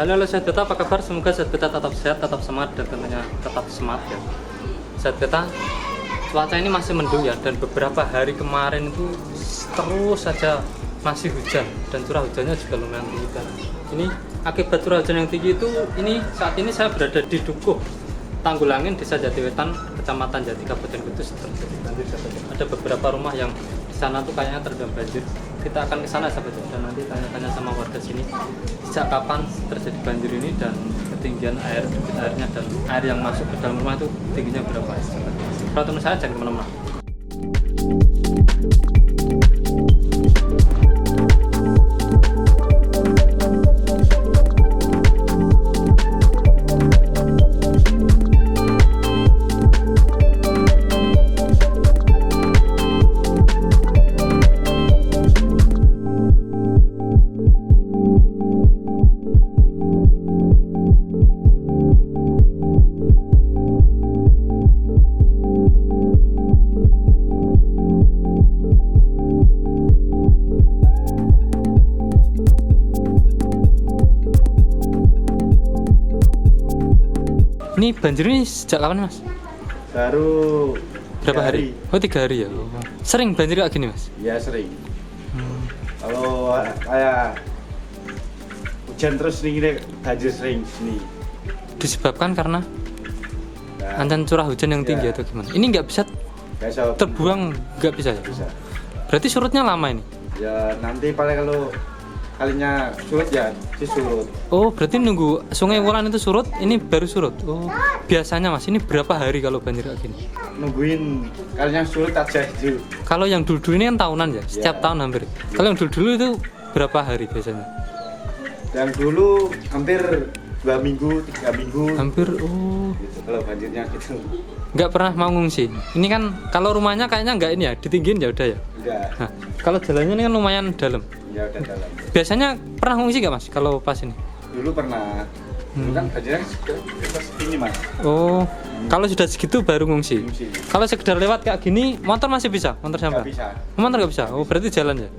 Halo Sehat Beta, apa kabar? Semoga Sehat Beta tetap sehat, tetap semangat, dan tentunya tetap smart ya. Sehat Beta, cuaca ini masih mendung ya, dan beberapa hari kemarin itu terus saja masih hujan, dan curah hujannya juga lumayan tinggi kan. Ini akibat curah hujan yang tinggi itu, saat ini saya berada di Dukuh, Tanggulangin, Desa Jatiwetan, Kecamatan Jati, Kabupaten Kudus, terjadi banjir. Ada beberapa rumah yang di sana tuh kayaknya terendam banjir. Kita akan ke sana sahabat dan nanti tanya-tanya sama warga sini sejak kapan terjadi banjir ini dan ketinggian air, debit airnya dan air yang masuk ke dalam rumah itu tingginya berapa. Kalau teman saya jangan kemana-mana. Ini banjir ini sejak kapan Mas? Baru Berapa hari? Oh 3 hari ya? Oh. Sering banjir kayak gini Mas? Ya sering. Kalau kayak hujan terus ini banjir sering sini. Disebabkan karena Nah, ancaman curah hujan yang tinggi atau gimana? Ini nggak bisa besok terbuang, nggak bisa ya? bisa. Berarti surutnya lama ini? Ya nanti paling kalau kalinya surut ya surut. Oh berarti nunggu Sungai Wulan itu surut, ini baru surut? Oh biasanya Mas, ini berapa hari kalau banjir kayak gini? Nungguin kalinya surut aja itu. Kalau yang dulu-dulu ini kan tahunan ya, setiap Ya. tahun hampir. Kalau yang dulu-dulu itu berapa hari biasanya? Yang dulu hampir 2 minggu, 3 minggu. Hampir, oh Gitu, kalau banjirnya gitu. nggak pernah mau ngungsi. Ini kan kalau rumahnya kayaknya nggak ini ya, ditinggiin ya udah ya. Enggak, Nah, kalau jalannya ini kan lumayan dalam. ya udah dalam. Biasanya pernah ngungsi nggak Mas kalau pas ini? Dulu pernah. Dulu kan banjirnya ini Mas. Oh, kalau sudah segitu baru ngungsi. Ngungsi. Kalau sekedar lewat kayak gini, motor masih bisa, motor sampah. Nggak bisa. Motor nggak bisa. Oh, berarti jalan ya.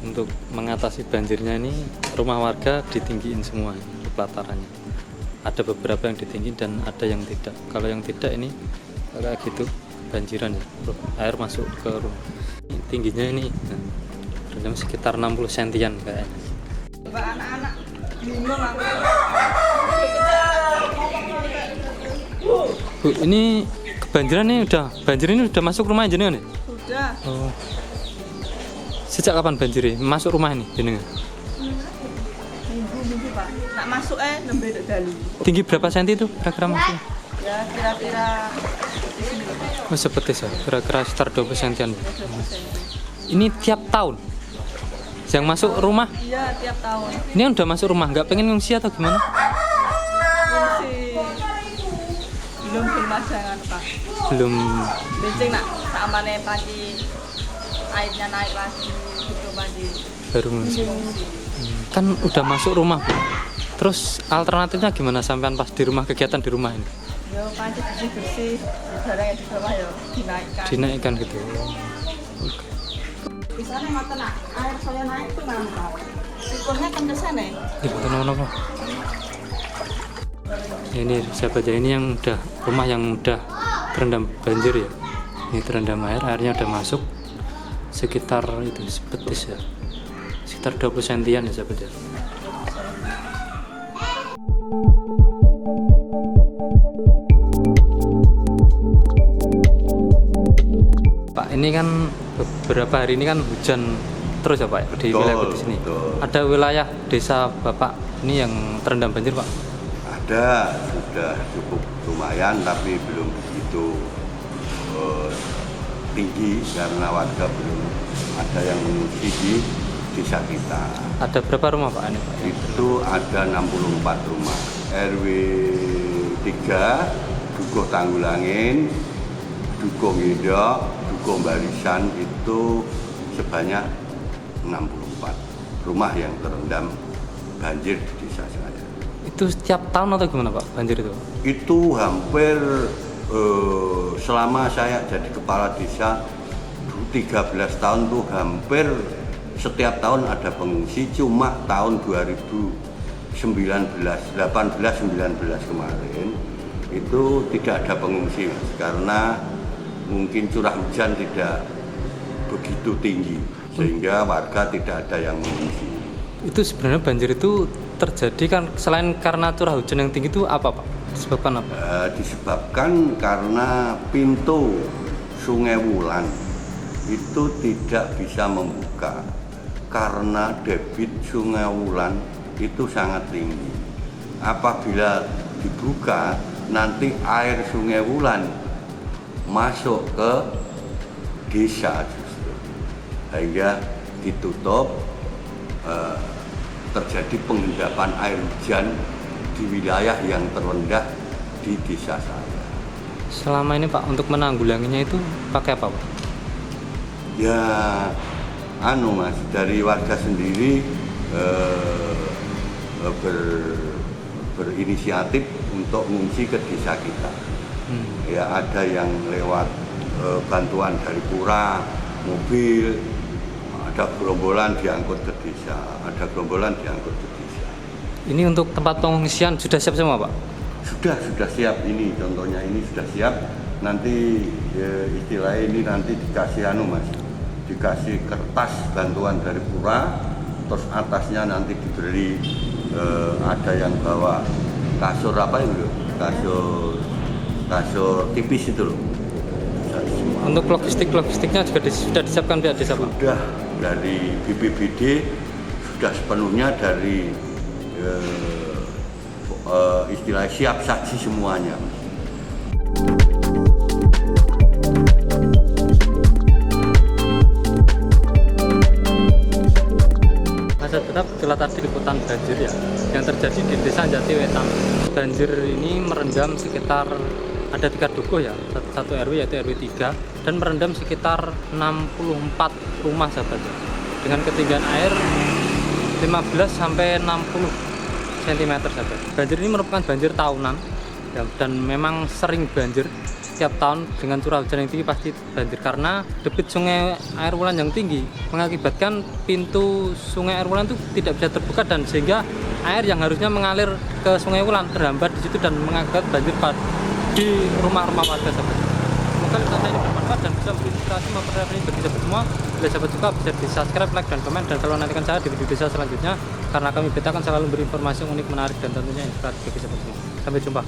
Untuk mengatasi banjirnya ini, rumah warga ditinggiin semua pelatarannya. Ada beberapa yang ditinggiin dan ada yang tidak. Kalau yang tidak ini kayak gitu banjiran ya. Air masuk ke rumah. Tingginya ini rendam sekitar 60 sentian kayaknya. Anak-anak bingung aku. Bu, ini kebanjiran nih banjir ini udah masuk rumah jenengan ya? Sudah Oh. Sejak kapan banjir ini masuk rumah ini jenengan? minggu Pak. Nak masuk nembe dek dalu. Tinggi berapa senti itu kira-kira masuk? Ya kira-kira di sini Oh, seperti saya, kira-kira sekitar 20 sentian. 20 Ini tiap tahun yang masuk rumah. Iya tiap tahun. Ini yang udah masuk rumah, nggak pengen ngungsi atau gimana? Fungsi belum pemasangan Pak. Belum. Benceng nak samane panci airnya naik lagi gitu banjir. Baru ngungsi. Kan udah masuk rumah, Bu. Terus alternatifnya gimana sampean pas di rumah, kegiatan di rumah ini? Ya panci bersih-bersih, barang yang di bawah ya dinaikkan. Dinaikkan gitu. Di sana ngoten nak, air saya naik tuh Pak. Sikulnya kan ke sana. Ibu apa? Ini sahabat ya, ini yang udah rumah yang udah terendam banjir ya. Ini terendam air, airnya udah masuk sekitar itu sebetis ya. Sekitar 20 sentian ya sahabat ya. Pak, ini kan beberapa hari ini kan hujan terus ya Pak ya, di wilayah di sini. Betul. Ada wilayah desa Bapak ini yang terendam banjir Pak? Ada, sudah cukup lumayan tapi belum begitu tinggi karena warga belum ada yang mengungsi di desa kita. Ada berapa rumah Pak ini Pak? Itu ada 64 rumah. RW 3, Dukuh Tanggulangin, Dukuh Ngindok, Dukuh Barisan itu sebanyak 64 rumah yang terendam banjir di desa saya. Itu setiap tahun atau gimana Pak banjir itu? Itu hampir selama saya jadi kepala desa 13 tahun tuh hampir setiap tahun ada pengungsi, cuma tahun 2017 18-19 kemarin itu tidak ada pengungsi, Mas, karena mungkin curah hujan tidak begitu tinggi sehingga warga tidak ada yang mengungsi. Itu sebenarnya banjir itu terjadi kan selain karena curah hujan yang tinggi itu apa, Pak? Disebabkan apa? Disebabkan karena pintu Sungai Wulan itu tidak bisa membuka karena debit Sungai Wulan itu sangat tinggi. Apabila dibuka, nanti air Sungai Wulan masuk ke desa justru, sehingga ditutup, terjadi pengendapan air hujan di wilayah yang terendah di desa saya. Selama ini Pak, untuk menanggulanginya itu pakai apa, Pak? Ya, Mas, dari warga sendiri berinisiatif untuk mengungsi ke desa kita. Ya, ada yang lewat bantuan dari pura, mobil, ada gerombolan diangkut ke desa, Ini untuk tempat pengungsian sudah siap semua, Pak? Sudah siap. Ini contohnya, ini sudah siap. Nanti istilahnya ini nanti dikasih Mas, dikasih kertas bantuan dari pura, terus atasnya nanti diberi ada yang bawa kasur apa itu, kasur tipis itu loh. Untuk logistiknya juga sudah disiapkan pihak desa, Pak? Sudah, dari BPBD sudah sepenuhnya, dari istilah siap saji semuanya. Tetap itulah tadi liputan banjir ya yang terjadi di Desa Jatiwetan. Banjir ini merendam sekitar ada 3 dukuh ya, satu RW yaitu RW 3, dan merendam sekitar 64 rumah sahabat, dengan ketinggian air 15 sampai 60 cm sahabat. Banjir ini merupakan banjir tahunan ya, dan memang sering banjir setiap tahun. Dengan curah hujan yang tinggi pasti banjir karena debit Sungai Air Wulan yang tinggi mengakibatkan pintu Sungai Air Wulan itu tidak bisa terbuka, dan sehingga air yang harusnya mengalir ke Sungai Wulan terhambat di situ dan mengakibatkan banjir di rumah-rumah warga sahabat. Semoga wisata ini bermanfaat dan bisa berinspirasi memperhatikan bagi sahabat semua. Bila sahabat suka bisa di subscribe, like, dan komen, dan selalu nantikan saya di video desa selanjutnya karena kami beta akan selalu berinformasi unik, menarik, dan tentunya inspiratif bagi sahabat semua. Sampai jumpa.